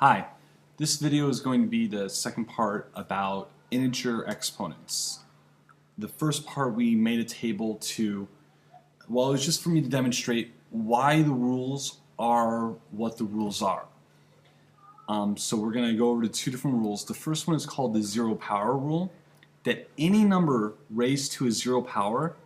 Hi, this video is going to be the second part about integer exponents. The first part we made a table to, well, it was just for me to demonstrate why the rules are what the rules are. So we're going to go over to two different rules. The first one is called the zero power rule, that any number raised to a zero power,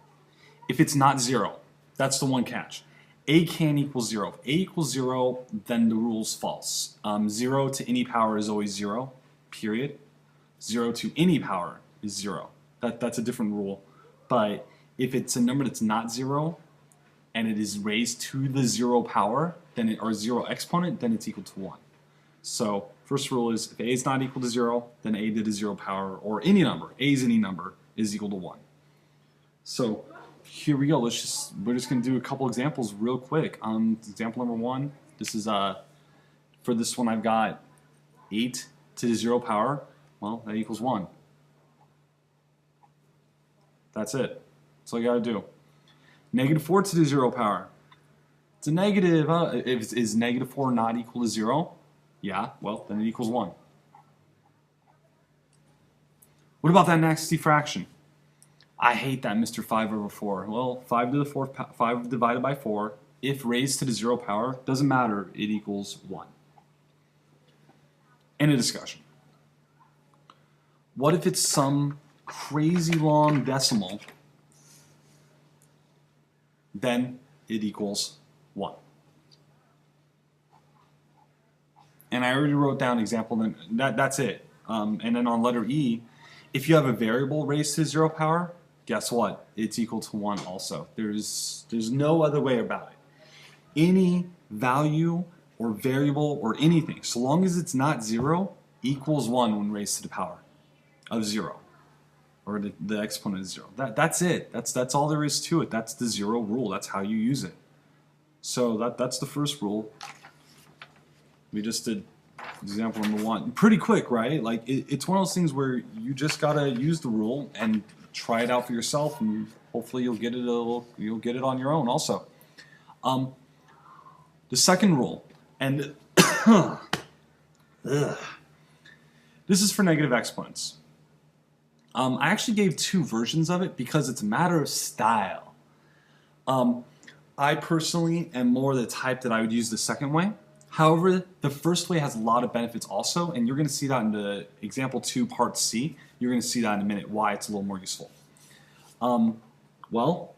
if it's not zero, that's the one catch. A can equal 0. If A equals 0, then the rule's false. 0 to any power is always 0, period. 0 to any power is 0. That's a different rule. But if it's a number that's not 0, and it is raised to the 0 power, then or 0 exponent, then it's equal to 1. So first rule is if A is not equal to 0, then A to the 0 power, or any number, A is any number, is equal to 1. So here we go. We're just going to do a couple examples real quick. Example number 1. This is for this one I've got 8 to the 0 power. Well, that equals 1. That's it. That's all you got to do. Negative 4 to the 0 power. It's a negative. Is negative 4 not equal to 0? Yeah. Well, then it equals 1. What about that nasty fraction? I hate that, Mr. 5 over 4. Well, 5 to the 4th, 5 divided by 4, if raised to the 0 power, doesn't matter, it equals 1. End of discussion. What if it's some crazy long decimal? Then it equals 1. And I already wrote down example, that's it. And then on letter E, if you have a variable raised to the 0 power, guess what? It's equal to 1 also. There's no other way about it. Any value or variable or anything, so long as it's not 0, equals 1 when raised to the power of 0. Or the exponent is 0. That's it. That's all there is to it. That's the 0 rule. That's how you use it. So that's the first rule. We just did example number 1. Pretty quick, right? Like it's one of those things where you just gotta use the rule and try it out for yourself, and hopefully you'll get it. You'll get it on your own. Also, the second rule, and this is for negative exponents. I actually gave two versions of it because it's a matter of style. I personally am more the type that I would use the second way. However, the first way has a lot of benefits also, and you're going to see that in the example 2, part C. You're going to see that in a minute, why it's a little more useful. Well,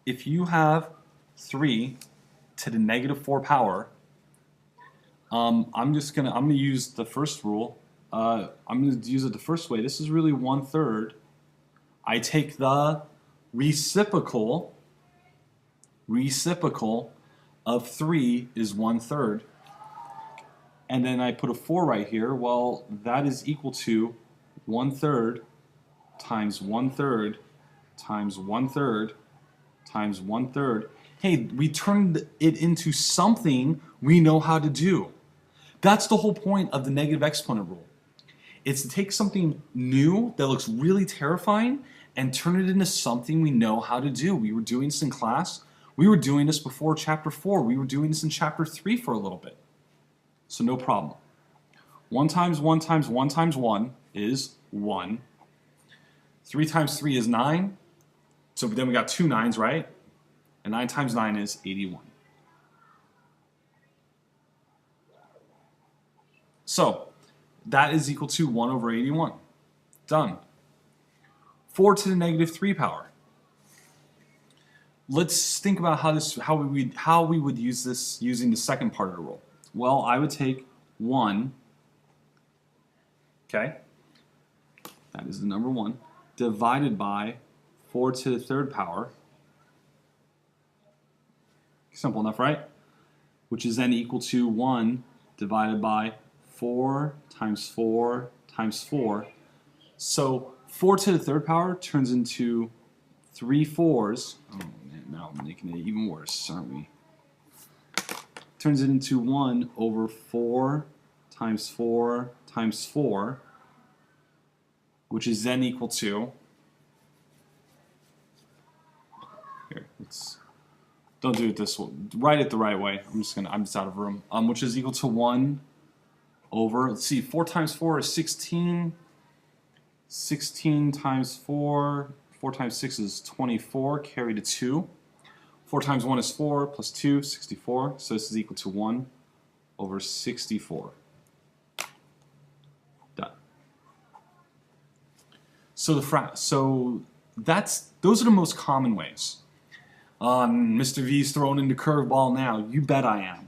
if you have 3 to the negative 4 power, I'm going to use the first rule. I'm going to use it the first way. This is really 1/3. I take the reciprocal of 3 is 1/3, and then I put a 4 right here. Well, that is equal to 1/3 times 1/3 times 1/3 times 1/3. Hey, we turned it into something we know how to do. That's the whole point of the negative exponent rule. It's to take something new that looks really terrifying and turn it into something we know how to do. We were doing this in class. We were doing this before chapter 4. We were doing this in chapter 3 for a little bit. So no problem. 1 times 1 times 1 times 1 is 1. 3 times 3 is 9. So then we got 2 9s, right? And 9 times 9 is 81. So that is equal to 1 over 81. Done. 4 to the negative 3 power. Let's think about how we would use this using the second part of the rule. Well, I would take 1, okay, that is the number 1, divided by 4 to the 3rd power. Simple enough, right? Which is then equal to 1 divided by 4 times 4 times 4. So 4 to the 3rd power turns into 3 4s. Oh man, now I'm making it even worse, aren't we? Turns it into 1 over 4 times 4 times 4, which is then equal to, here, don't do it this way, write it the right way. I'm just out of room. Which is equal to 1 over, let's see, 4 times 4 is 16. 16 times 4, 4 times 6 is 24, carry to 2. 4 times 1 is 4, plus 2, 64. So this is equal to 1 over 64. Done. So those are the most common ways. Mr. V's thrown into curveball now. You bet I am.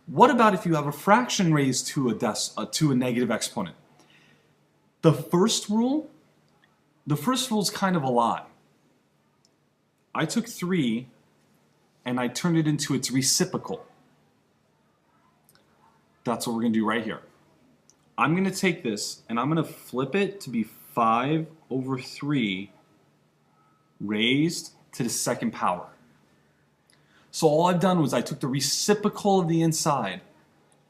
What about if you have a fraction raised to a negative exponent? The first rule is kind of a lie. I took 3 and I turned it into its reciprocal. That's what we're going to do right here. I'm going to take this and I'm going to flip it to be 5 over 3 raised to the second power. So all I've done was I took the reciprocal of the inside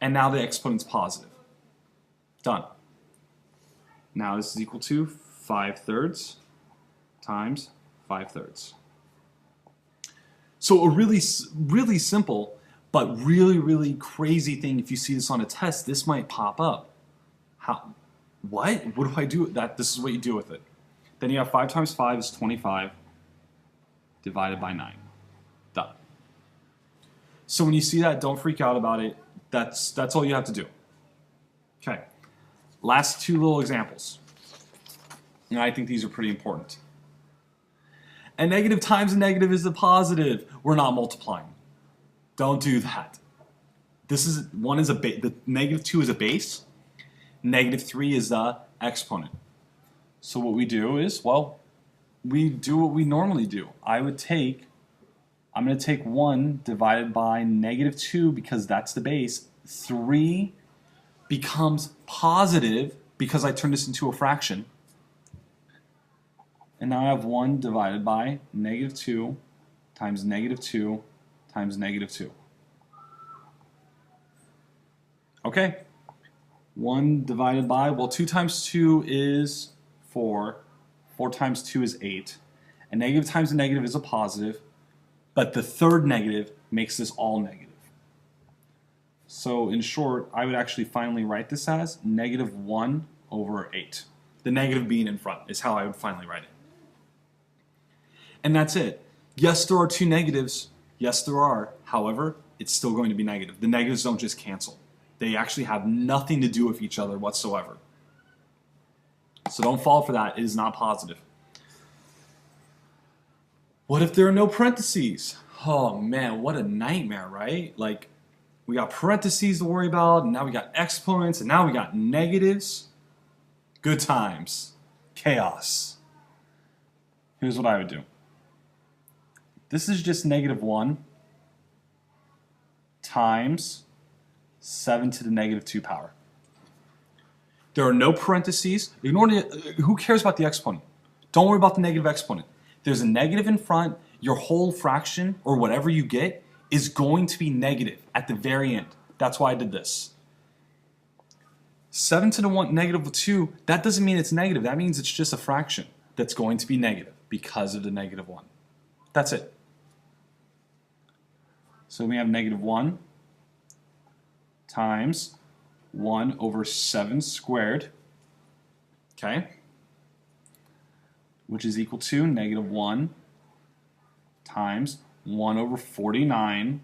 and now the exponent's positive. Done. Now this is equal to 5/3 times 5/3. So a really simple but really crazy thing, if you see this on a test, this might pop up. What do I do with that? This is what you do with it. Then you have 5 times 5 is 25 divided by 9. Done. So when you see that, don't freak out about it. That's all you have to do. Okay. Last 2 little examples. And I think these are pretty important. A negative times a negative is a positive. We're not multiplying. Don't do that. The negative 2 is a base. Negative 3 is the exponent. So what we do is, well, we do what we normally do. I'm going to take 1 divided by negative 2 because that's the base. 3 becomes positive because I turned this into a fraction. And now I have 1 divided by negative 2 times negative 2 times negative 2. Okay. 1 divided by, well, 2 times 2 is 4. 4 times 2 is 8. A negative times a negative is a positive, but the third negative makes this all negative. So in short, I would actually finally write this as negative 1 over 8. The negative being in front is how I would finally write it. And that's it. Yes, there are 2 negatives. Yes, there are. However, it's still going to be negative. The negatives don't just cancel. They actually have nothing to do with each other whatsoever. So don't fall for that. It is not positive. What if there are no parentheses? Oh man, what a nightmare, right? Like, we got parentheses to worry about, and now we got exponents, and now we got negatives. Good times. Chaos. Here's what I would do. This is just negative 1 times 7 to the negative 2 power. There are no parentheses. Ignore who cares about the exponent? Don't worry about the negative exponent. There's a negative in front. Your whole fraction, or whatever you get, is going to be negative at the very end. That's why I did this. 7 to the negative 2, that doesn't mean it's negative. That means it's just a fraction that's going to be negative because of the negative 1. That's it. So we have negative 1 times 1 over 7 squared, okay, which is equal to negative 1 times 1 over 49.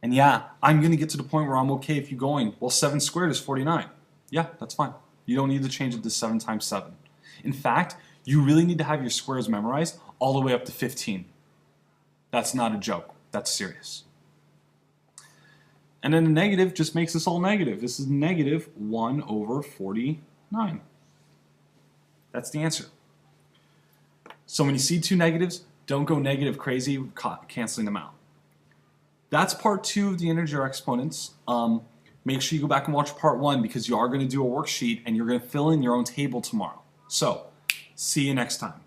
And yeah, I'm going to get to the point where I'm okay if you're going, well, 7 squared is 49. Yeah, that's fine. You don't need to change it to 7 times 7. In fact, you really need to have your squares memorized all the way up to 15. That's not a joke. That's serious. And then the negative just makes this all negative. This is negative 1 over 49. That's the answer. So when you see 2 negatives, don't go negative crazy, canceling them out. That's part 2 of the integer exponents. Make sure you go back and watch part 1 because you are going to do a worksheet and you're going to fill in your own table tomorrow. So, see you next time.